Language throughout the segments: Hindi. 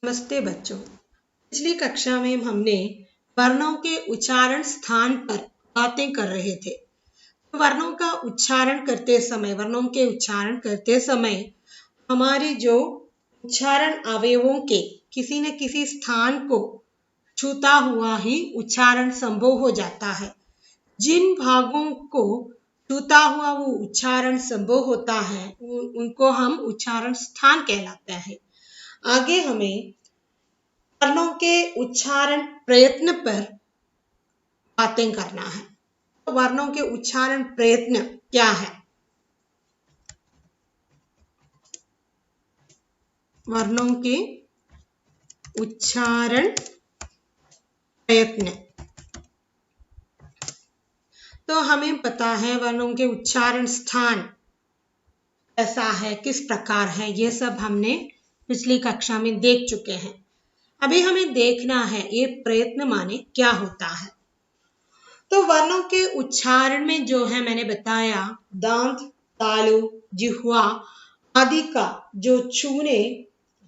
नमस्ते बच्चों। पिछली कक्षा में हमने वर्णों के उच्चारण स्थान पर बातें कर रहे थे। वर्णों के उच्चारण करते समय हमारी जो उच्चारण अवयवों के किसी न किसी स्थान को छूता हुआ ही उच्चारण संभव हो जाता है। जिन भागों को छूता हुआ वो उच्चारण संभव होता है उनको हम उच्चारण स्थान कहलाते हैं। आगे हमें वर्णों के उच्चारण प्रयत्न पर बातें करना है। तो वर्णों के उच्चारण प्रयत्न क्या है? वर्णों के उच्चारण प्रयत्न तो हमें पता है वर्णों के उच्चारण स्थान कैसा है, किस प्रकार है, ये सब हमने पिछली कक्षा में देख चुके हैं। अभी हमें देखना है ये प्रयत्न माने क्या होता है। तो वर्णों के उच्चारण में जो है मैंने बताया दांत, तालु, जिह्वा आदि का जो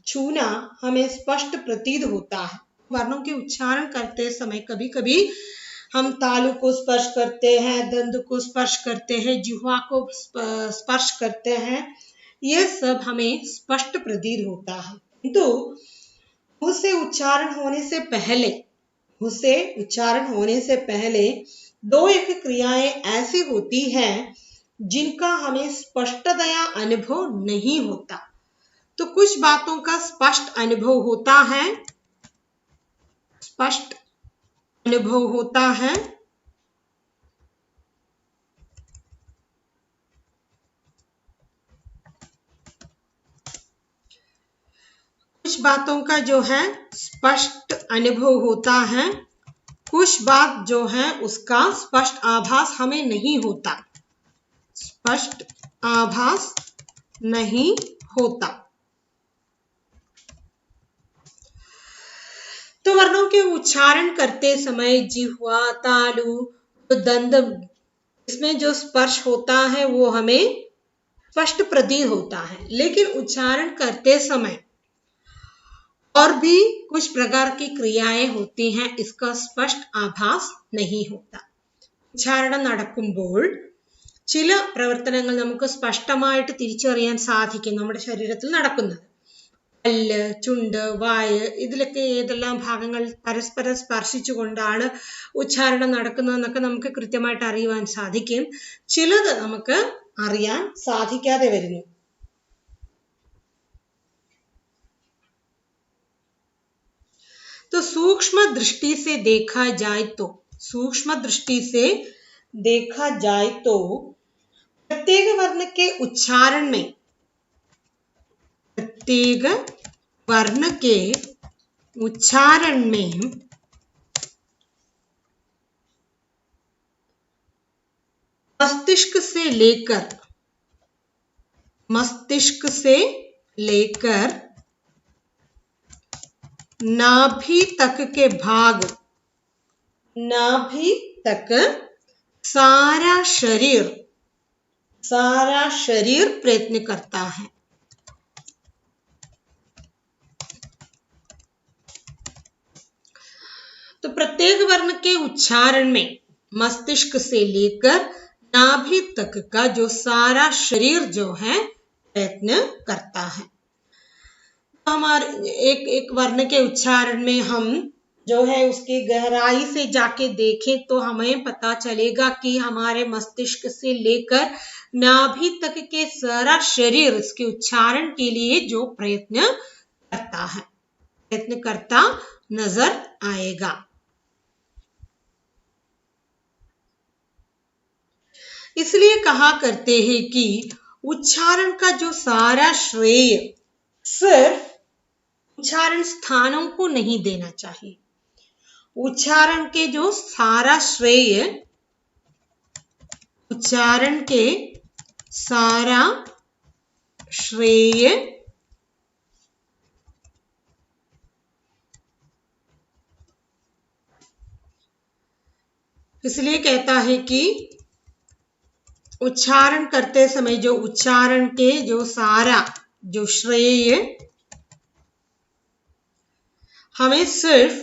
छूना हमें स्पष्ट प्रतीत होता है। वर्णों के उच्चारण करते समय कभी कभी हम तालु को स्पर्श करते हैं, दंत को स्पर्श करते हैं, जिह्वा को स्पर्श करते हैं, ये सब हमें स्पष्ट प्रतीत होता है। किंतु मुंह से उच्चारण होने से पहले दो एक क्रियाएं ऐसी होती हैं जिनका हमें स्पष्टतया अनुभव नहीं होता। तो कुछ बातों का स्पष्ट अनुभव होता है, कुछ बातों का जो है स्पष्ट अनुभव होता है, कुछ बात जो है उसका स्पष्ट आभास हमें नहीं होता। स्पष्ट आभास नहीं होता। तो वर्णों के उच्चारण करते समय जिह्वा, तालु, दंत इसमें जो स्पर्श होता है वो हमें स्पष्ट प्रतीत होता है। लेकिन उच्चारण करते समय और भी कुछ प्रकार की क्रियाएं होती हैं, इसका स्पष्ट आभास नहीं होता। ഉച്ചാരണം നടക്കുമ്പോൾ ചില പ്രവർത്തനങ്ങൾ നമുക്ക് സ്പഷ്ടമായിട്ട് തിരിച്ചറിയാൻ സാധിക്കും നമ്മുടെ ശരീരത്തിൽ നടക്കുന്നത്. പല്ല്, ചുണ്ട്, വായ് ഇതിലൊക്കെ ഏതെല്ലാം ഭാഗങ്ങൾ പരസ്പരം സ്പർശിച്ചുകൊണ്ടാണ് ഉച്ചാരണം നടക്കുന്നതെന്നൊക്കെ നമുക്ക് കൃത്യമായിട്ട് അറിയുവാൻ സാധിക്കും. ചിലത് നമുക്ക് അറിയാൻ സാധിക്കാതെ വരുന്നു. तो सूक्ष्म दृष्टि से देखा जाए तो प्रत्येक वर्ण के उच्चारण में मस्तिष्क से लेकर नाभि तक सारा शरीर प्रयत्न करता है. तो प्रत्येक वर्ण के उच्चारण में मस्तिष्क से लेकर नाभि तक का जो सारा शरीर जो है प्रयत्न करता है. हमारे एक वर्ण के उच्चारण में हम जो है उसकी गहराई से जाके देखें तो हमें पता चलेगा कि हमारे मस्तिष्क से लेकर नाभि तक के सारा शरीर इसके उच्चारण के लिए जो प्रयत्न करता नजर आएगा. इसलिए कहा करते हैं कि उच्चारण का जो सारा श्रेय सिर्फ उच्चारण स्थानों को नहीं देना चाहिए. उच्चारण के जो सारा श्रेय इसलिए कहता है कि उच्चारण करते समय जो उच्चारण के जो सारा जो श्रेय हमें सिर्फ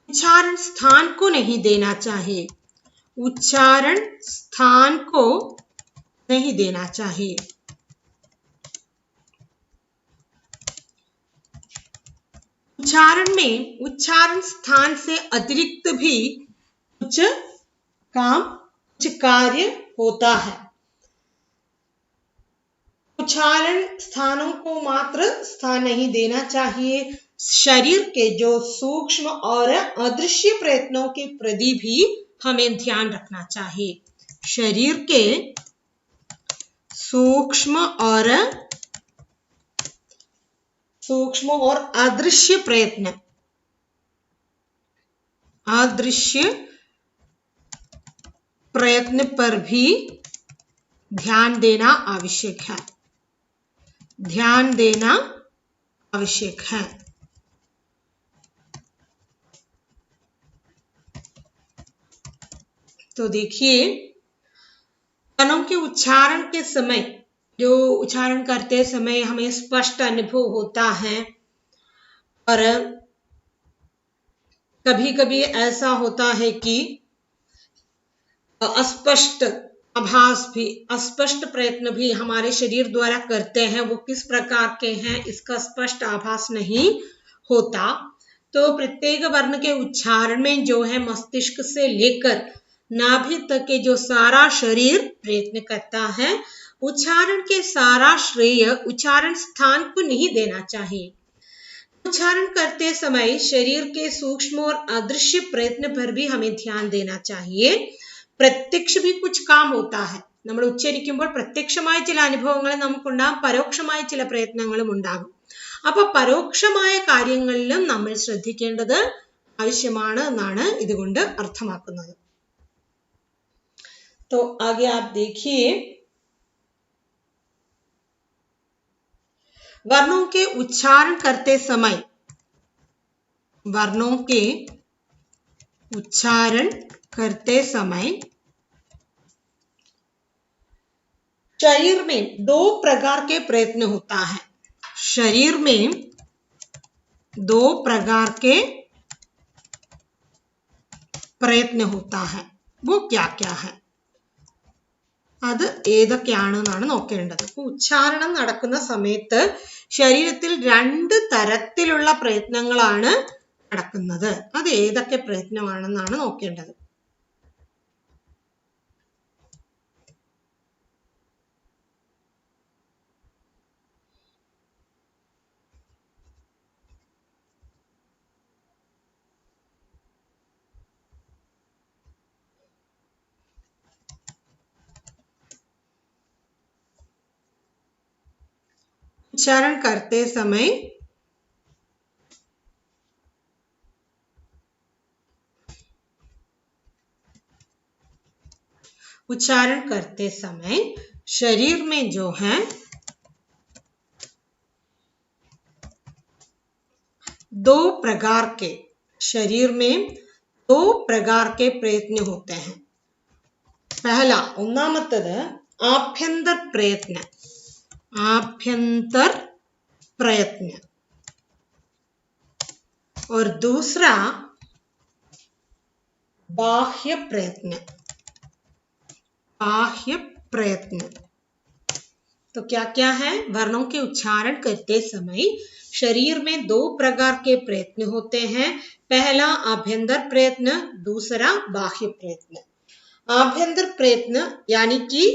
उच्चारण स्थान को नहीं देना चाहिए, उच्चारण स्थान को नहीं देना चाहिए। उच्चारण में उच्चारण स्थान से अतिरिक्त भी कुछ काम, कुछ कार्य होता है। उच्चारण स्थानों को मात्र स्थान नहीं देना चाहिए, शरीर के जो सूक्ष्म और अदृश्य प्रयत्नों के प्रति भी हमें ध्यान रखना चाहिए। शरीर के सूक्ष्म और अदृश्य प्रयत्न पर भी ध्यान देना आवश्यक है, ध्यान देना आवश्यक है। तो देखिए, वर्णों के उच्चारण के समय, जो उच्चारण करते समय हमें स्पष्ट अनुभव होता है, और कभी कभी ऐसा होता है कि अस्पष्ट आभास भी, अस्पष्ट प्रयत्न भी हमारे शरीर द्वारा करते हैं, वो किस प्रकार के हैं इसका स्पष्ट आभास नहीं होता। तो प्रत्येक वर्ण के उच्चारण में जो है मस्तिष्क से लेकर नाभि तक के जो सारा शरीर प्रयत्न करता है, उच्चारण के सारा श्रेय उच्चारण स्थान को नहीं देना चाहिए। उच्चारण करते समय शरीर के सूक्ष्म और अदृश्य प्रयत्न पर भी हमें ध्यान देना चाहिए। പ്രത്യക്ഷ भी कुछ काम होता है, നമ്മൾ ഉച്ചരിക്കുമ്പോൾ പ്രത്യക്ഷമായ ചില അനുഭവങ്ങൾ നമുക്കുണ്ടാകും, പരോക്ഷമായ ചില പ്രയത്നങ്ങളും ഉണ്ടാകും. അപ്പൊ പരോക്ഷമായ കാര്യങ്ങളിലും നമ്മൾ ശ്രദ്ധിക്കേണ്ടത് ആവശ്യമാണ് എന്നാണ് ഇതുകൊണ്ട് അർത്ഥമാക്കുന്നത്. तो आगे आप देखिए, वर्णों के उच्चारण करते समय, वर्णों के उच्चारण करते समय शरीर में दो प्रकार के प्रयत्न होता है। शरीर में दो प्रकार के प्रयत्न होता है, वो क्या क्या है? അത് ഏതൊക്കെയാണെന്നാണ് നോക്കേണ്ടത്. ഉച്ചാരണം നടക്കുന്ന സമയത്ത് ശരീരത്തിൽ രണ്ട് തരത്തിലുള്ള പ്രയത്നങ്ങളാണ് നടക്കുന്നത്. അത് ഏതൊക്കെ പ്രയത്നമാണെന്നാണ് നോക്കേണ്ടത്. उच्चारण करते समय शरीर में जो है दो प्रकार के, शरीर में दो प्रकार के प्रयत्न होते हैं. पहला ഒന്നാമത്തേത് आभ्यंतर प्रयत्न, आभ्यंतर प्रयत्न, और दूसरा बाह्य प्रयत्न, बाह्य प्रयत्न. तो क्या क्या है? वर्णों के उच्चारण करते समय शरीर में दो प्रकार के प्रयत्न होते हैं. पहला आभ्यंतर प्रयत्न, दूसरा बाह्य प्रयत्न. आभ्यंतर प्रयत्न यानी कि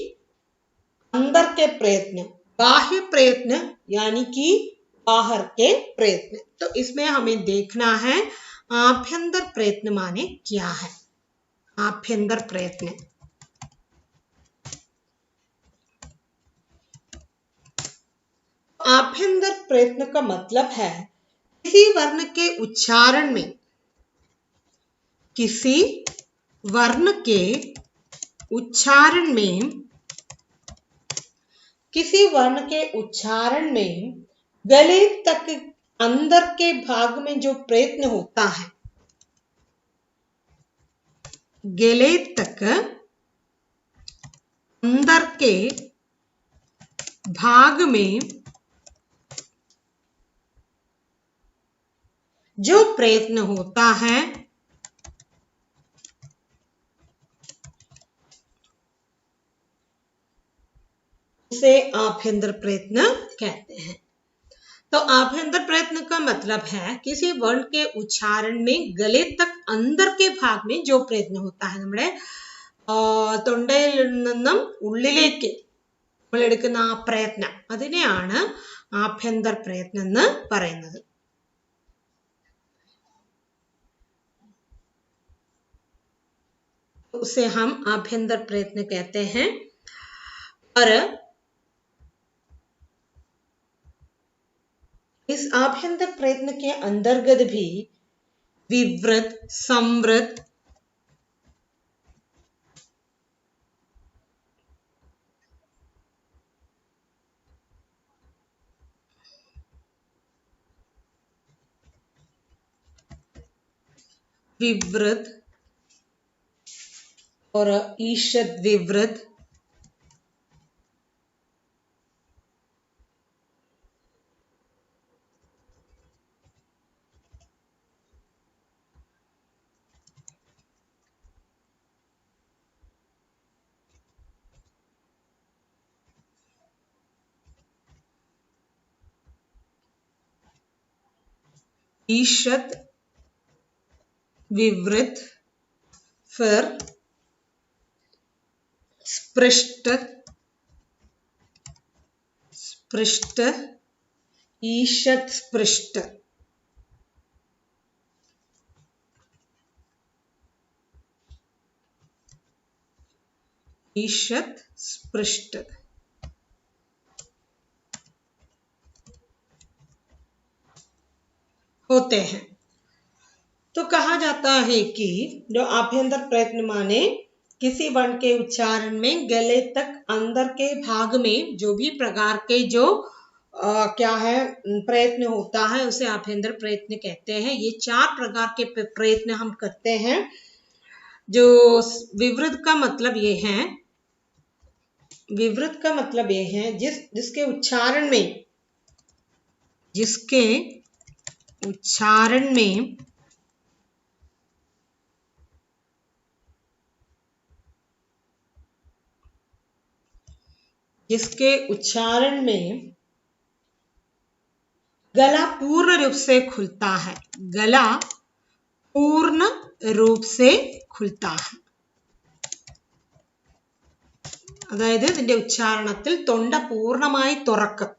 अंदर के प्रयत्न, बाह्य प्रयत्न यानी कि बाहर के प्रयत्न. तो इसमें हमें देखना है आभ्यंतर प्रयत्न माने क्या है. आभ्यंतर प्रयत्न, आभ्यंतर प्रयत्न का मतलब है किसी वर्ण के उच्चारण में, किसी वर्ण के उच्चारण में, किसी वर्ण के उच्चारण में गले तक अंदर के भाग में जो प्रयत्न होता है, गले तक अंदर के भाग में जो प्रयत्न होता है उसे आभ्यंतर प्रयत्न कहते हैं। तो आभ्यंतर प्रयत्न का मतलब है किसी वर्ण के उच्चारण में गले तक अंदर के भाग में जो प्रयत्न होता है നമ്മുടെ തൊണ്ടയിൽ നിന്നും ഉള്ളിലേക്ക് നമ്മൾ എടുക്കുന്ന ആ പ്രയത്നം അതിനെയാണ് ആഭ്യന്തര പ്രയത്നം എന്ന് പറയുന്നത്. उसे हम आभ्यंतर प्रयत्न कहते हैं. और इस आभ्यंतर प्रयत्न के अंतर्गत भी विवृत, संवृत, विवृत और ईषद विवृत, ईषद विवृत, फिर स्पृष्ट, स्पृष्ट, ईषद स्पृष्ट, ईषद स्पृष्ट होते हैं. तो कहा जाता है कि जो आभ्यंतर प्रयत्न माने किसी वर्ण के उच्चारण में गले तक अंदर के भाग में जो भी प्रकार के जो क्या है प्रयत्न होता है उसे आभ्यंतर प्रयत्न कहते हैं. ये 4 प्रकार के प्रयत्न हम करते हैं. जो विवृत का मतलब ये है, विवृत का मतलब ये है जिसके उच्चारण में गला पूर्ण रूप से खुलता है. गला पूर्ण रूप से खुलता है. അതായത് ഇതിന്റെ ഉച്ചാരണത്തിൽ തൊണ്ട പൂർണ്ണമായി തുറക്കും.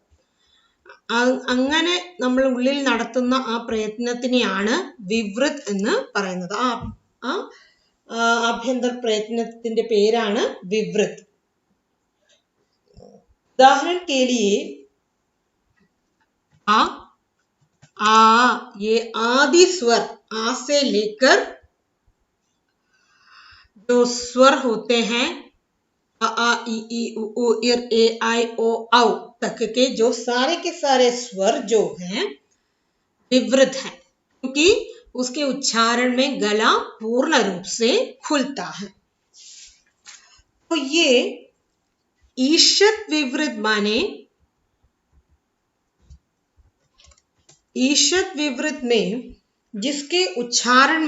അങ്ങനെ നമ്മൾ ഉള്ളിൽ നടത്തുന്ന ആ പ്രയത്നത്തിനെയാണ് വിവൃത് എന്ന് പറയുന്നത്. ആ ആഭ്യന്തര പ്രയത്നത്തിന്റെ പേരാണ് വിവൃത്. उदाहरण के लिए ये आदि स्वर, आ से लेकर जो स्वर होते हैं आ ई ई उ इर ए आई ओ औ तक के जो सारे के सारे स्वर जो हैं विवृत है, क्योंकि उसके उच्चारण में गला पूर्ण रूप से खुलता है. तो ये ईषद विवृत माने ईषद विवृत में जिसके उच्चारण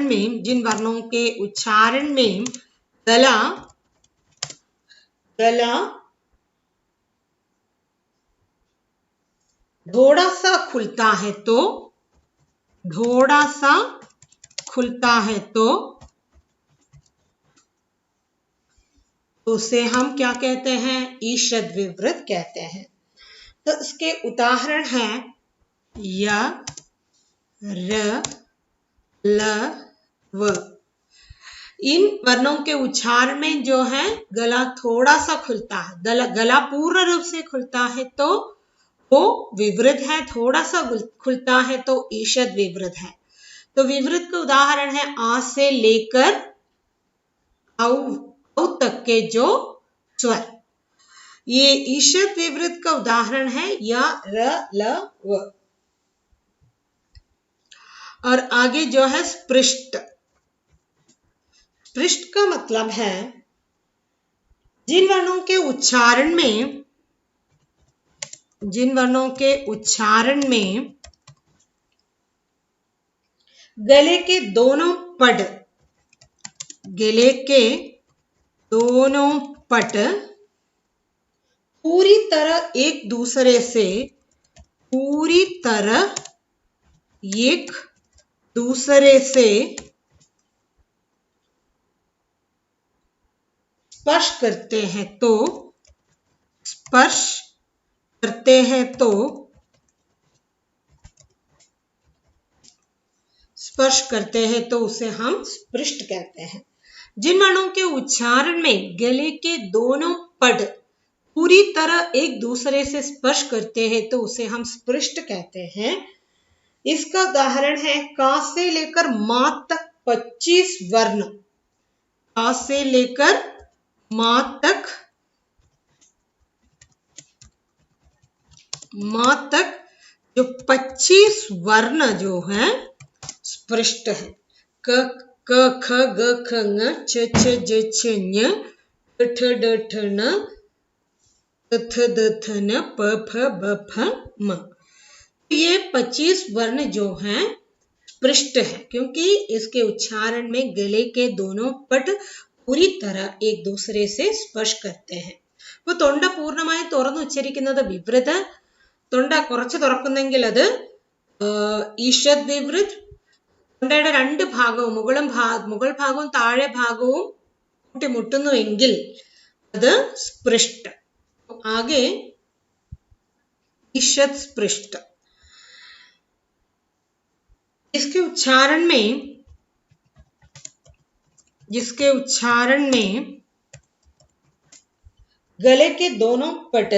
में जिन वर्णों के उच्चारण में गला थोड़ा सा खुलता है तो उसे हम क्या कहते हैं? ईषद विवृत कहते हैं. तो इसके उदाहरण हैं य, र, ल, व. इन वर्णों के उच्चारण में जो है गला थोड़ा सा खुलता है, गला पूर्ण रूप से खुलता है तो वो विवृत है, थोड़ा सा खुलता है तो ईषद विवृत है. तो विवृत का उदाहरण है आ से लेकर औ तक के जो स्वर. ये ईषद विवृत का उदाहरण है य, र, ल, व. और आगे जो है स्पृष्ट. स्पृष्ट का मतलब है जिन वर्णों के उच्चारण में गले के दोनों पट पूरी तरह एक दूसरे से स्पर्श करते हैं तो उसे हम स्पृष्ट कहते हैं। जिन वर्णों के उच्चारण में गले के दोनों पट पूरी तरह एक दूसरे से स्पर्श करते हैं तो उसे हम स्पृष्ट कहते हैं। इसका उदाहरण है का से लेकर मा तक 25 वर्ण। का से लेकर मा तक जो 25 वर्ण जो है स्पृष्ट है। क ख ग ख ङ छ छ ज छ ञ ठ ठ ड ठ न थ थ द थ न प फ ब फ म। ये 25 वर्ण जो हैं स्पृष्ट है क्योंकि इसके उच्चारण में गले के दोनों पट पूरी तरह एक दूसरे से स्पर्श करते हैं। അപ്പോൾ തൊണ്ട പൂർണ്ണമായി തുറന്ന് ഉച്ചരിക്കുന്നത് വിവൃത്, തൊണ്ട കുറച്ച് തുറക്കുന്നെങ്കിൽ അത് ഈഷദ് വിവൃത്, തൊണ്ടയുടെ രണ്ട് ഭാഗവും മുകൾ ഭാഗവും താഴെ ഭാഗവും കൂട്ടിമുട്ടുന്നുവെങ്കിൽ അത് സ്പൃഷ്ട। ആകെ ईशद स्पृष्ट। जिसके उच्चारण में गले के दोनों पट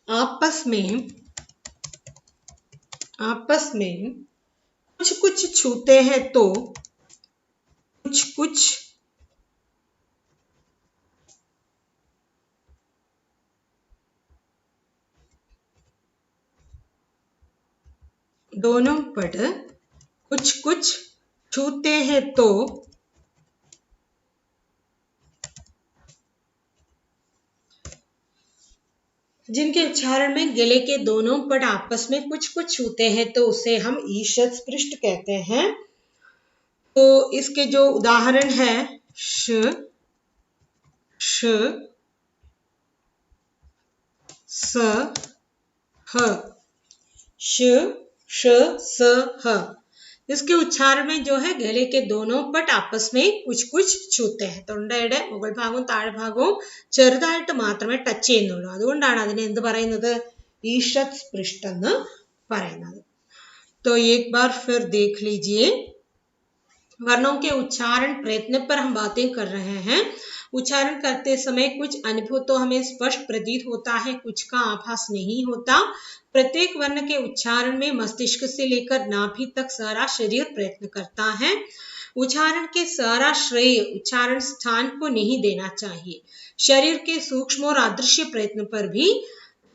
आपस में कुछ छूते हैं तो कुछ दोनों पट कुछ छूते हैं तो जिनके उच्चारण में गले के दोनों पट आपस में कुछ छूते हैं तो उसे हम ईशद स्पृष्ट कहते हैं। तो इसके जो उदाहरण है श, श, स, ह, श, श, स, ह, इसके उच्चारण में जो है गले के दोनों पट आपस में कुछ छूते हैं। തൊണ്ടയുടെ മുകൾ ഭാഗവും താഴെ ഭാഗവും ചെറുതായിട്ട് മാത്രമേ ടച്ച് ചെയ്യുന്നുള്ളൂ, അതുകൊണ്ടാണ് അതിനെ എന്ത് പറയുന്നത് ईशद स्पृष्ट എന്ന് പറയുന്നത്। तो एक बार फिर देख लीजिए, वर्णों के उच्चारण प्रयत्न पर हम बातें कर रहे हैं। उच्चारण करते समय कुछ अनुभव तो हमें स्पष्ट प्रतीत होता है, कुछ का आभास नहीं होता। प्रत्येक वर्ण के उच्चारण में मस्तिष्क से लेकर नाभि तक सारा शरीर प्रयत्न करता है। उच्चारण के सारा श्रेय उच्चारण स्थान को नहीं देना चाहिए, शरीर के सूक्ष्म और अदृश्य प्रयत्न पर भी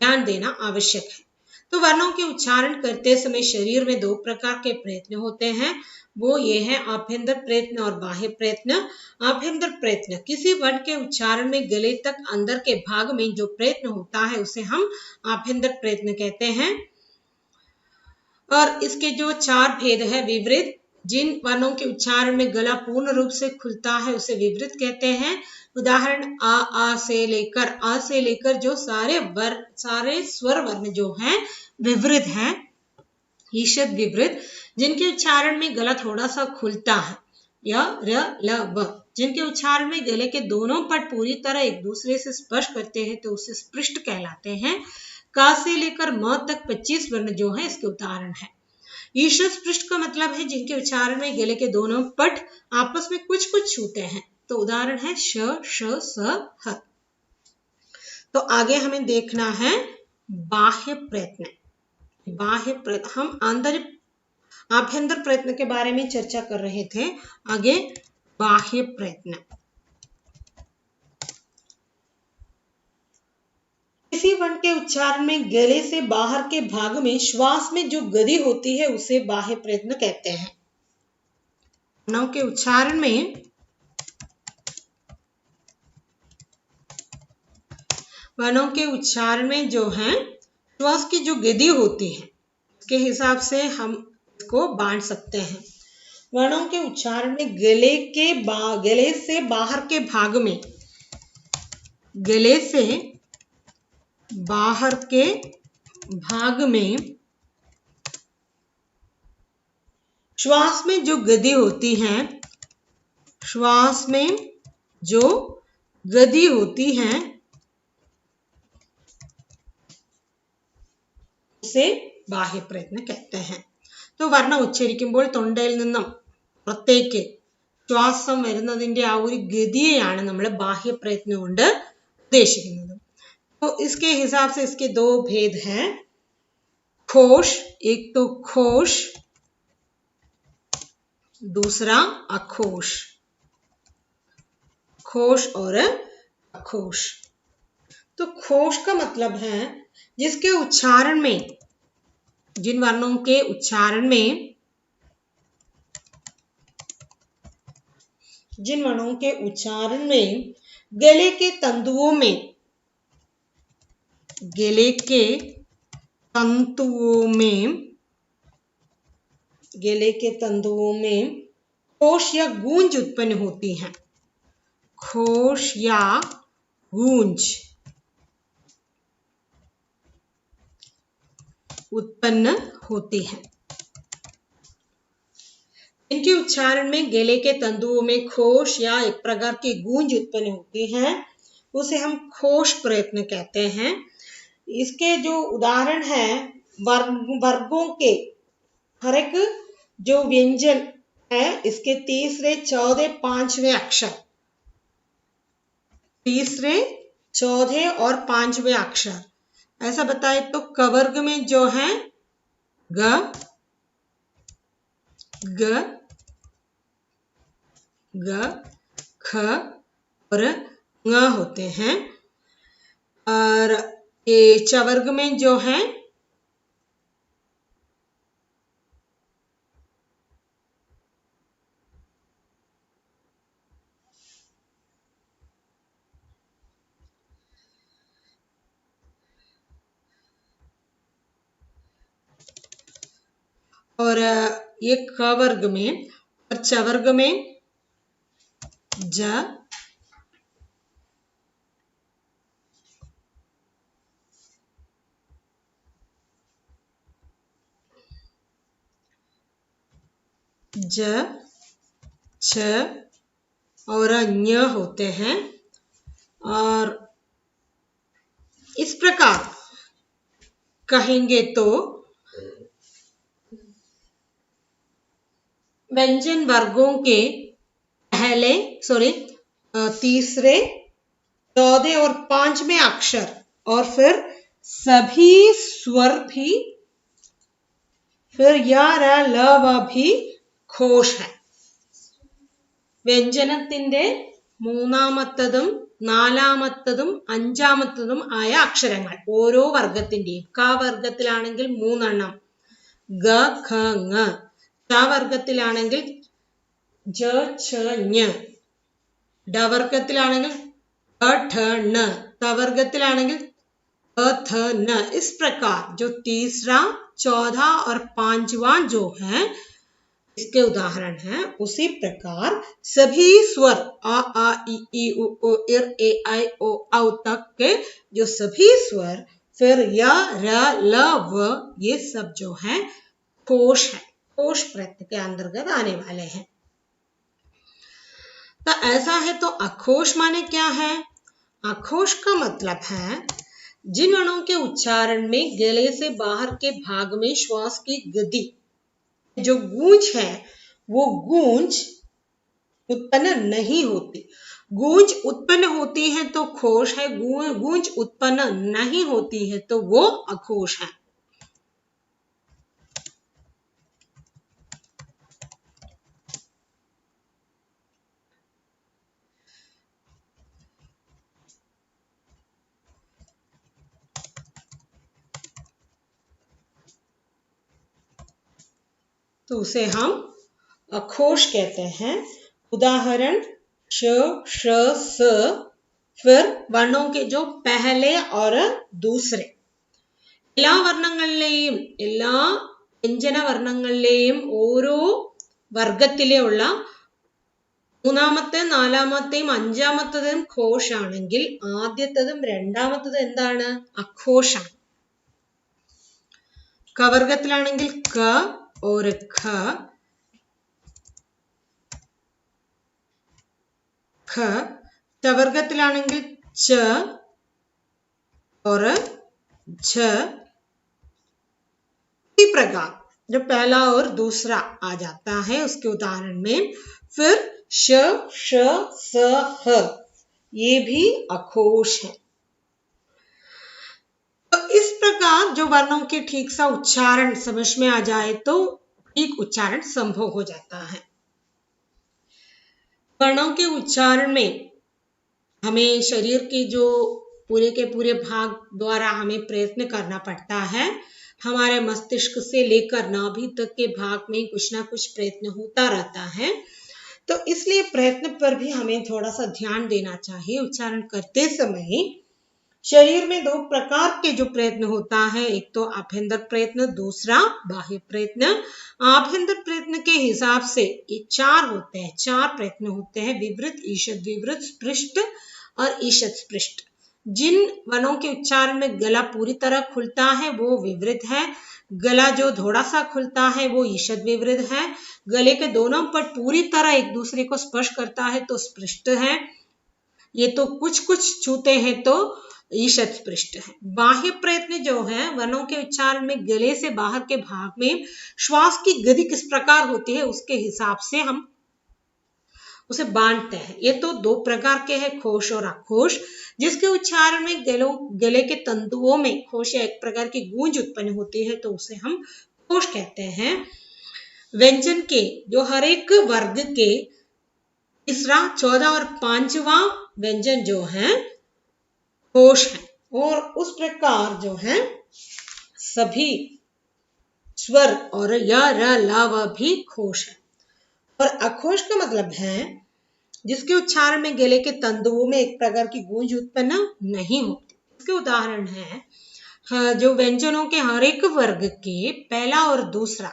ध्यान देना आवश्यक है। तो वर्णों के उच्चारण करते समय शरीर में दो प्रकार के प्रयत्न होते हैं, वो ये है आभ्यंतर प्रयत्न और बाह्य प्रयत्न। आभ्यंतर प्रयत्न किसी वर्ण के उच्चारण में गले तक अंदर के भाग में जो प्रयत्न होता है उसे हम आभ्यंतर प्रयत्न कहते हैं। और इसके जो 4 भेद है, विवृत, जिन वर्णों के उच्चारण में गला पूर्ण रूप से खुलता है उसे विवृत कहते हैं। उदाहरण आ से लेकर जो सारे स्वर वर्ण जो हैं विवृत हैं, ईशद विवृत। जिनके उच्चारण में गला थोड़ा सा खुलता है, य, र, ल, व, जिनके उच्चारण में गले के दोनों पट पूरी तरह एक दूसरे से स्पर्श करते हैं तो उसे स्पृष्ट कहलाते हैं। का से लेकर म तक 25 वर्ण जो है इसके उदाहरण है। ईशद स्पृष्ट का मतलब है जिनके उच्चारण में गले के दोनों पट आपस में कुछ छूते हैं, तो उदाहरण है श, श, स, ह। तो आगे हमें देखना है बाह्य प्रयत्न। हम आभ्यंतर प्रयत्न के बारे में चर्चा कर रहे थे, आगे बाह्य प्रयत्न। इसी वर्ण के उच्चारण में गले से बाहर के भाग में श्वास में जो गति होती है उसे बाह्य प्रयत्न कहते हैं। वर्णों के उच्चारण में जो है श्वास की जो गति होती है उसके हिसाब से हम इसको बांट सकते हैं। वर्णों के उच्चारण में गले से बाहर के भाग में, गले से बाहर के भाग में श्वास में जो गति होती है, श्वास में जो गति होती है उसे ബാഹ്യ പ്രയത്നം कहते हैं। तो വർണ്ണം ഉച്ചരിക്കുമ്പോൾ തൊണ്ടയിൽ നിന്നും പുറത്തേക്ക് ശ്വാസം വരുന്നതിന്റെ ആ ഒരു ഗതിയെയാണ് നമ്മൾ ബാഹ്യ പ്രയത്നം കൊണ്ട് ഉദ്ദേശിക്കുന്നത്। तो इसके हिसाब से इसके दो भेद हैं। घोष, एक तो घोष, दूसरा अघोष। घोष और अघोष। तो घोष का मतलब है जिसके उच्चारण में, जिन वर्णों के उच्चारण में, गले के तंतुओं में घोष या गूंज उत्पन्न होती है। घोष या गूंज उत्पन्न होती है। इनके उच्चारण में गले के तंतुओं में घोष या एक प्रकार की गूंज उत्पन्न होती है, उसे हम घोष प्रयत्न कहते हैं। इसके जो उदाहरण है वर्गों के हर एक जो व्यंजन है इसके तीसरे, चौथे, पांचवें अक्षर, तीसरे, चौथे और पांचवें अक्षर ऐसा बताए तो क वर्ग में जो है ग, ख और ङ होते हैं, और ये च वर्ग में जो है और ये क वर्ग में और च वर्ग में ज, छ और ञ होते हैं। और इस प्रकार कहेंगे तो व्यंजन वर्गों के तीसरे, चौथे और पांचवें अक्षर और फिर सभी स्वर भी, फिर य, र, ल, व भी घोष है। വ്യഞ്ജനത്തിന്റെ മൂന്നാമത്തതും നാലാമത്തതും അഞ്ചാമത്തതും ആയ അക്ഷരങ്ങൾ ഓരോ വർഗത്തിന്റെയും, ക വർഗത്തിലാണെങ്കിൽ 3 എണ്ണം, ഗ, ഖ, ങ, ച വർഗത്തിലാണെങ്കിൽ ജ, ഛ, ഞ, ഡ വർഗത്തിലാണെങ്കിൽ ഠ, ഠ, ണ, ത വർഗത്തിലാണെങ്കിൽ थ, थ, न। इस प्रकार जो तीसरा, चौथा और पांचवा जो है इसके उदाहरण है, उसी प्रकार सभी स्वर आ, ई, उ, इर, ए, आई, ओ, औ तक के जो सभी स्वर, फिर य, र, ल, व, ये सब जो है घोष है, घोष प्रयत्न के अंतर्गत आने वाले हैं। तो ऐसा है तो अघोष माने क्या है? अघोष का मतलब है जिन वर्णों के उच्चारण में गले से बाहर के भाग में श्वास की गति, जो गूंज है वो गूंज उत्पन्न नहीं होती। गूंज उत्पन्न होती है तो घोष है, गूंज उत्पन्न नहीं होती है तो वो अघोष है। तो उसे हम अघोष कहते हैं। उदाहरण श, श, स, फिर वर्णों के जो पहले और दूसरे, എല്ലാ വർണ്ണങ്ങളിലെയും എല്ലാ വ്യഞ്ജന വർണ്ണങ്ങളിലെയും ഓരോ വർഗത്തിലെയുള്ള മൂന്നാമത്തെ നാലാമത്തെയും അഞ്ചാമത്തതും ഘോഷാണെങ്കിൽ ആദ്യത്തതും രണ്ടാമത്തതും എന്താണ്? അഘോഷാണ്. കവർഗത്തിലാണെങ്കിൽ ക और ഖ, ഖ, ചവർഗത്തിലാണെങ്കിൽ च और झ. इसी प्रकार जो पहला और दूसरा आ जाता है उसके उदाहरण में फिर श, श, स, ह, ये भी अघोष है। तो इस प्रकार जो वर्णों के ठीक सा उच्चारण समझ में आ जाए तो ठीक उच्चारण संभव हो जाता है। वर्णों के उच्चारण में हमें शरीर के जो पूरे के पूरे भाग द्वारा हमें प्रयत्न करना पड़ता है। हमारे मस्तिष्क से लेकर नाभि तक के भाग में कुछ ना कुछ प्रयत्न होता रहता है। तो इसलिए प्रयत्न पर भी हमें थोड़ा सा ध्यान देना चाहिए। उच्चारण करते समय शरीर में दो प्रकार के जो प्रयत्न होता है, एक तो आभ्यंतर प्रयत्न, दूसरा बाह्य प्रयत्न। आभ्यंतर प्रयत्न के हिसाब से ये चार होते हैं, चार प्रयत्न होते हैं, विवृत, ईषद विवृत, स्पृष्ट और ईषद स्पृष्ट। जिन वर्णों के उच्चारण में गला पूरी तरह खुलता है वो विवृत है, गला जो थोड़ा सा खुलता है वो ईषद विवृत है, गले के दोनों पट पूरी तरह एक दूसरे को स्पर्श करता है तो स्पृष्ट है, ये तो कुछ कुछ छूते हैं तो ईषद स्पृष्ट है। बाह्य प्रयत्न जो है वर्णों के उच्चारण में गले से बाहर के भाग में श्वास की गति किस प्रकार होती है उसके हिसाब से हम उसे बांटते हैं। ये तो दो प्रकार के हैं, घोष और अघोष। जिसके उच्चारण में गले के तंतुओं में घोष या एक प्रकार की गूंज उत्पन्न होती है तो उसे हम घोष कहते हैं। व्यंजन के जो हर एक वर्ग के तीसरा, चौथा और पांचवा व्यंजन जो है घोष है, और उस प्रकार जो है सभी स्वर और य, र, ल, व भी घोष है। और अघोष का मतलब है जिसके उच्चारण में गले के तंतुओं में एक प्रकार की गूंज उत्पन्न नहीं होती। इसके उदाहरण है जो व्यंजनों के हर एक वर्ग के पहला और दूसरा,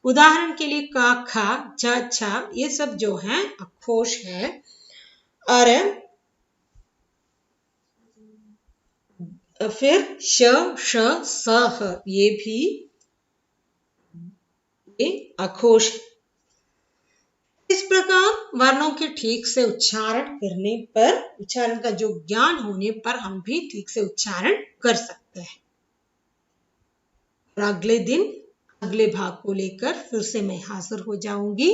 उदाहरण के लिए का, खा, च, छ, ये सब जो है अघोष है। और फिर श, श, स, ह, ये भी अघोष। इस प्रकार वर्णों के ठीक से उच्चारण करने पर, उच्चारण का जो ज्ञान होने पर हम भी ठीक से उच्चारण कर सकते हैं। और अगले दिन अगले भाग को लेकर फिर से मैं हाजिर हो जाऊंगी।